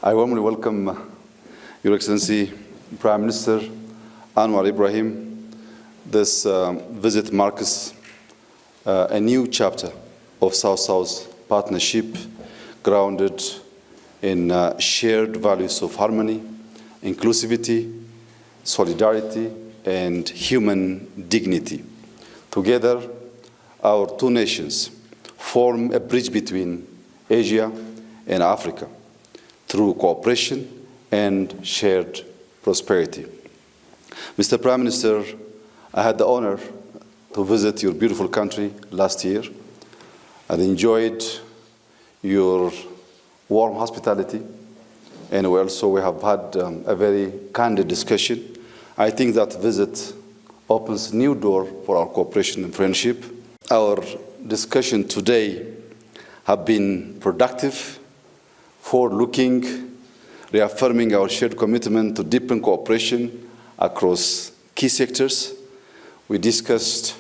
I warmly welcome Your Excellency Prime Minister Anwar Ibrahim. This visit marks a new chapter of South-South partnership grounded in shared values of harmony, inclusivity, solidarity, and human dignity. Together, our two nations form a bridge between Asia and Africa through cooperation and shared prosperity. Mr. Prime Minister, I had the honor to visit your beautiful country last year. I enjoyed your warm hospitality, and we have had a very candid discussion. I think that visit opens a new door for our cooperation and friendship. Our discussion today have been productive, forward-looking, reaffirming our shared commitment to deepen cooperation across key sectors. We discussed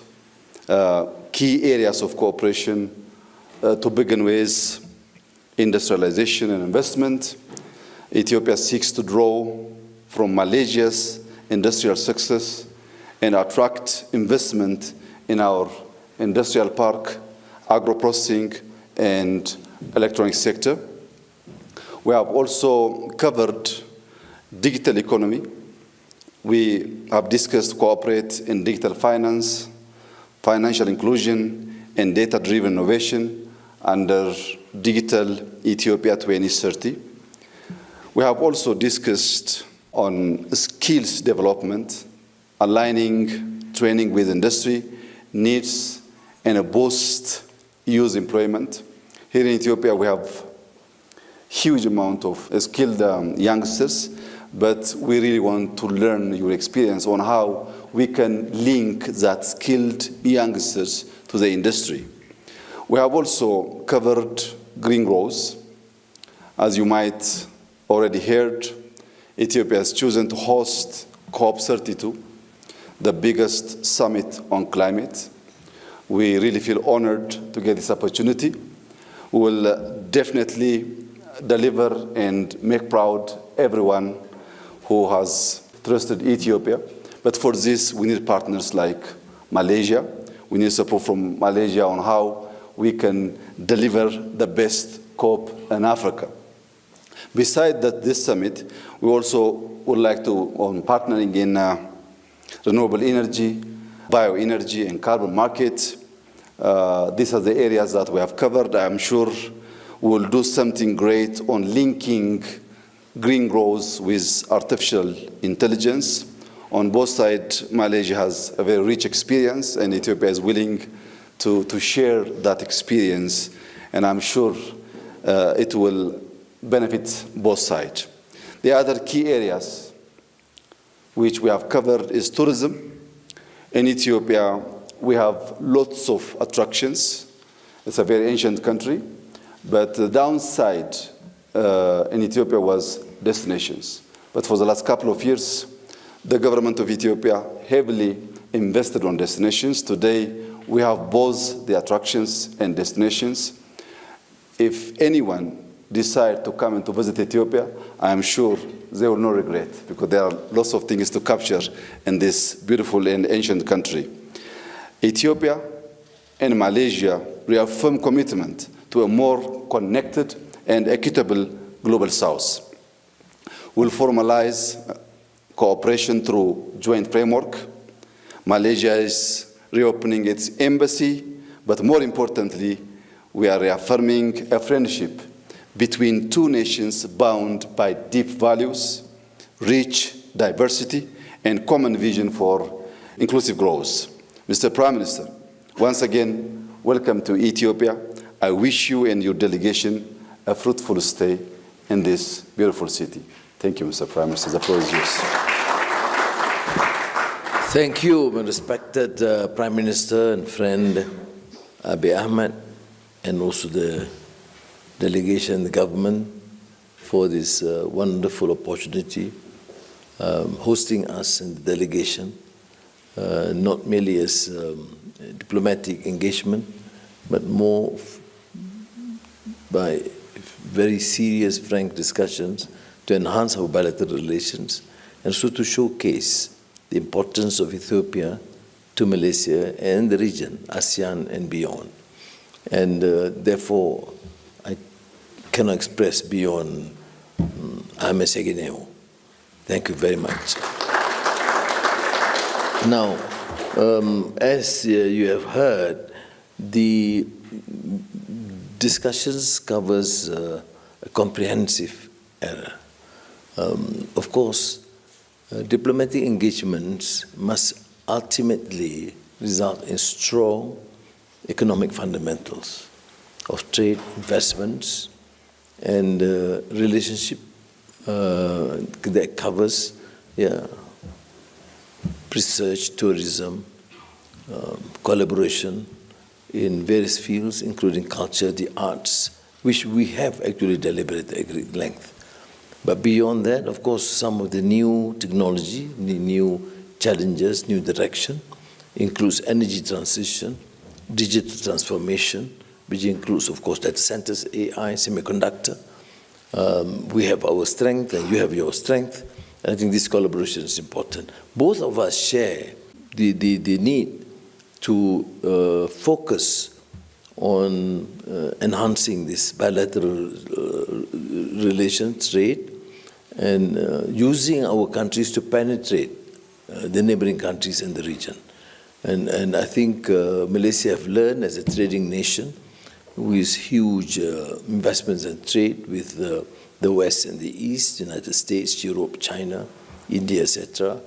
key areas of cooperation to begin with industrialization and investment. Ethiopia seeks to draw from Malaysia's industrial success and attract investment in our industrial park, agro-processing, and electronic sector. We have also covered digital economy. We have discussed cooperate in digital finance, financial inclusion, and data-driven innovation under Digital Ethiopia 2030. We have also discussed on skills development, aligning training with industry needs and a boost youth employment. Here in Ethiopia, we have huge amount of skilled youngsters, but we really want to learn your experience on how we can link that skilled youngsters to the industry. We have also covered green growth. As you might already heard, Ethiopia has chosen to host COP32, the biggest summit on climate. We really feel honored to get this opportunity. We will definitely deliver and make proud everyone who has trusted Ethiopia. But for this, we need partners like Malaysia. We need support from Malaysia on how we can deliver the best COP in Africa. Besides this summit, we also would like to, on partnering in renewable energy, bioenergy, and carbon markets. These are the areas that we have covered. I am sure we'll do something great on linking green growth with artificial intelligence. On both sides, Malaysia has a very rich experience, and Ethiopia is willing to share that experience, and I'm sure it will benefit both sides. The other key areas which we have covered is tourism. In Ethiopia, we have lots of attractions. It's a very ancient country, but the downside in Ethiopia was destinations. But for the last couple of years, the government of Ethiopia heavily invested on destinations. Today, we have both the attractions and destinations. If anyone decide to come and to visit Ethiopia, I am sure they will not regret, because there are lots of things to capture in this beautiful and ancient country. Ethiopia and Malaysia reaffirm commitment to a more connected and equitable global South. We'll formalize cooperation through joint framework. Malaysia is reopening its embassy, but more importantly, we are reaffirming a friendship between two nations bound by deep values, rich diversity, and common vision for inclusive growth. Mr. Prime Minister, once again, welcome to Ethiopia. I wish you and your delegation a fruitful stay in this beautiful city. Thank you, Mr. Prime Minister. The floor is yours. Thank you, my respected Prime Minister and friend Abiy Ahmed, and also the delegation, the government, for this wonderful opportunity, hosting us in the delegation, not merely as diplomatic engagement, but more by very serious, frank discussions to enhance our bilateral relations and so to showcase the importance of Ethiopia to Malaysia and the region, ASEAN and beyond. And therefore, I cannot express beyond Ame Segineo. Thank you very much. Now, as you have heard, the discussions covers a comprehensive area. Of course, diplomatic engagements must ultimately result in strong economic fundamentals of trade, investments, and relationship that covers research, tourism, collaboration in various fields, including culture, the arts, which we have actually deliberated at great length. But beyond that, of course, some of the new technology, the new challenges, new direction, includes energy transition, digital transformation, which includes, of course, data centers, AI, semiconductor. We have our strength and you have your strength. And I think this collaboration is important. Both of us share the need to focus on enhancing this bilateral relations, trade, and using our countries to penetrate the neighboring countries in the region. And I think Malaysia have learned as a trading nation with huge investments and trade with the West and the East, United States, Europe, China, India, etc.,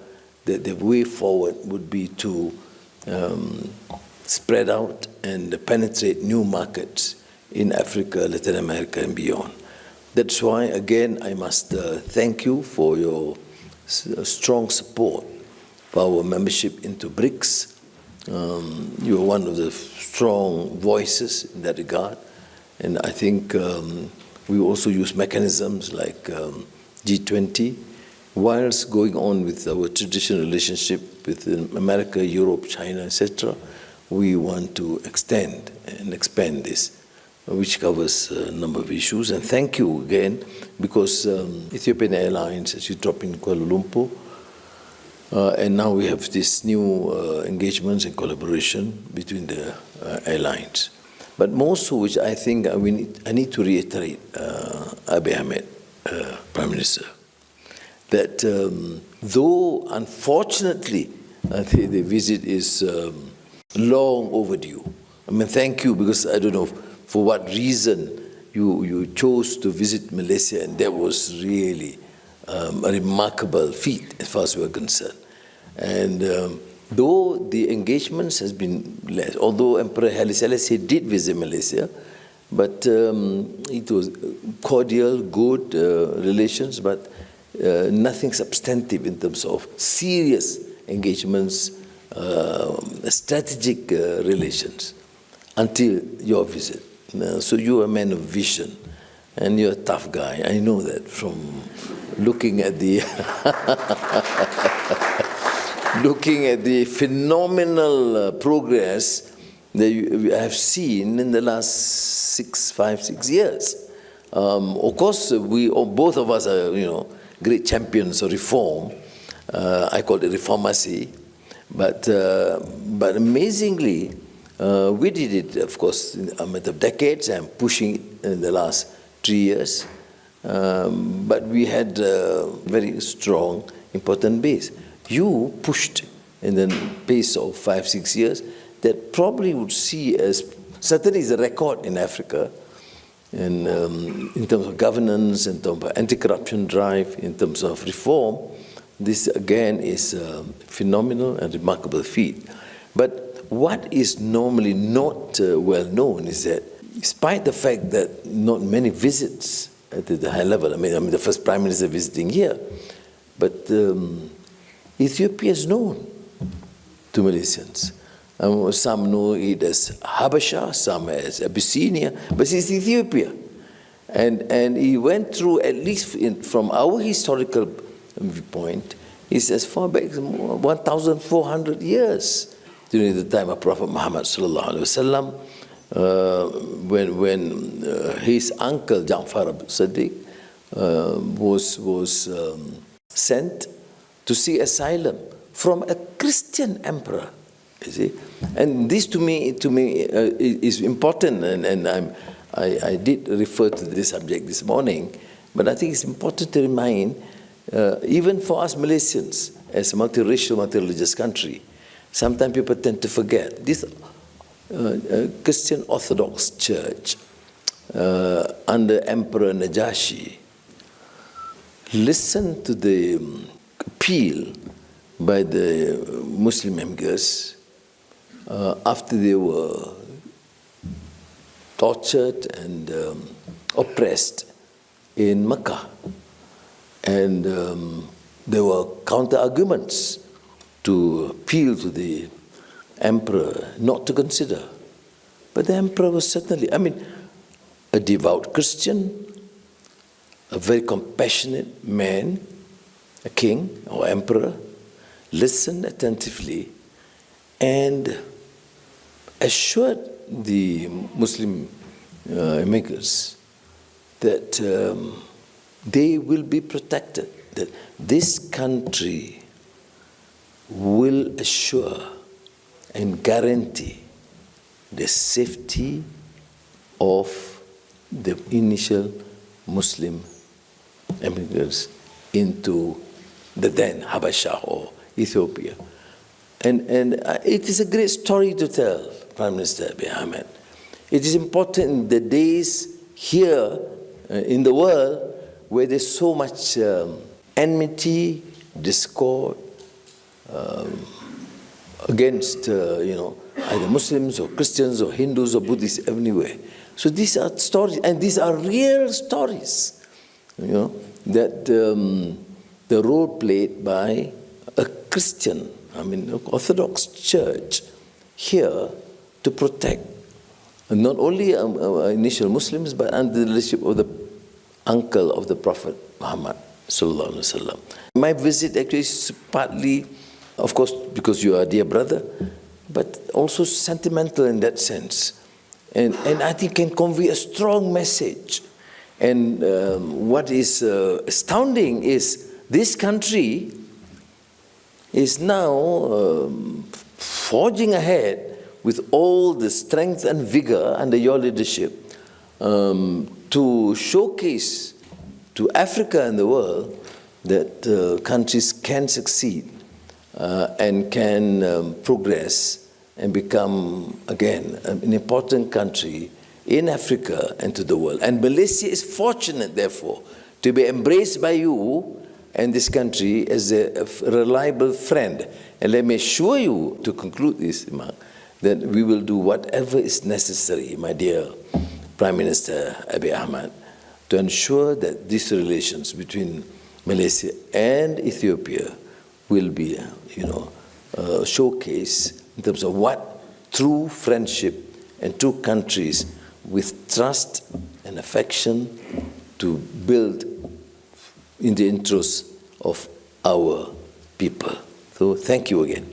that the way forward would be to spread out and penetrate new markets in Africa, Latin America, and beyond. That's why, again, I must thank you for your strong support for our membership into BRICS. You are one of the strong voices in that regard. And I think we also use mechanisms like G20, whilst going on with our traditional relationship with America, Europe, China, etc. We want to extend and expand this, which covers a number of issues. And thank you again, because Ethiopian Airlines, as you drop in Kuala Lumpur, and now we have this new engagements and collaboration between the airlines. But more so, which I think I need to reiterate, Abiy Ahmed, Prime Minister, that though unfortunately the visit is long overdue. I mean, thank you, because I don't know for what reason you chose to visit Malaysia, and that was really a remarkable feat as far as we are concerned. And though the engagements has been less, although Emperor Haile Selassie did visit Malaysia, but it was cordial, good relations, but nothing substantive in terms of serious engagements, strategic relations, until your visit. So you are a man of vision, and you're a tough guy. I know that from looking at the looking at the phenomenal progress that you have seen in the last 5, 6 years. Of course, both of us are, great champions of reform. I call it reformacy, but amazingly, we did it, of course, in a matter of decades. I'm pushing it in the last 3 years, but we had a very strong, important base. You pushed in the pace of 5, 6 years that probably would see as, certainly is a record in Africa, and in terms of governance, in terms of anti-corruption drive, in terms of reform. This again is a phenomenal and remarkable feat. But what is normally not well known is that, despite the fact that not many visits at the high level, I mean the first Prime Minister visiting here, but Ethiopia is known to Malaysians. Some know it as Habasha, some as Abyssinia, but it's Ethiopia. And he went through, at least from our historical viewpoint, is as far back as 1,400 years during the time of Prophet Muhammad sallallahu alaihi wasallam. when his uncle Ja'far Sadiq was sent to seek asylum from a Christian emperor. You see, and this to me is important, and I did refer to this subject this morning, but I think it's important to remind, even for us Malaysians, as a multiracial, multireligious country, sometimes people tend to forget this Christian Orthodox Church under Emperor Najashi listened to the appeal by the Muslim emigrants after they were tortured and oppressed in Mecca. And there were counter-arguments to appeal to the emperor not to consider. But the emperor was certainly, a devout Christian, a very compassionate man, a king or emperor, listened attentively and assured the Muslim immigrants that they will be protected, that this country will assure and guarantee the safety of the initial Muslim immigrants into the then Habasha or Ethiopia. And it is a great story to tell, Prime Minister Abiy Ahmed. It is important in the days here in the world where there's so much enmity, discord against either Muslims or Christians or Hindus or Buddhists everywhere. So these are stories, and these are real stories, that the role played by a Christian, Orthodox Church here to protect not only initial Muslims, but under the leadership of the uncle of the Prophet Muhammad sallallahu alaihi wasallam. My visit actually is partly, of course, because you are a dear brother, but also sentimental in that sense. And I think can convey a strong message. And what is astounding is this country is now forging ahead with all the strength and vigor under your leadership to showcase to Africa and the world that countries can succeed and can progress and become, again, an important country in Africa and to the world. And Malaysia is fortunate, therefore, to be embraced by you and this country as a reliable friend. And let me assure you, to conclude this, that we will do whatever is necessary, my dear Prime Minister Abiy Ahmed, to ensure that these relations between Malaysia and Ethiopia will be, showcase in terms of what true friendship and two countries with trust and affection to build in the interest of our people. So thank you again.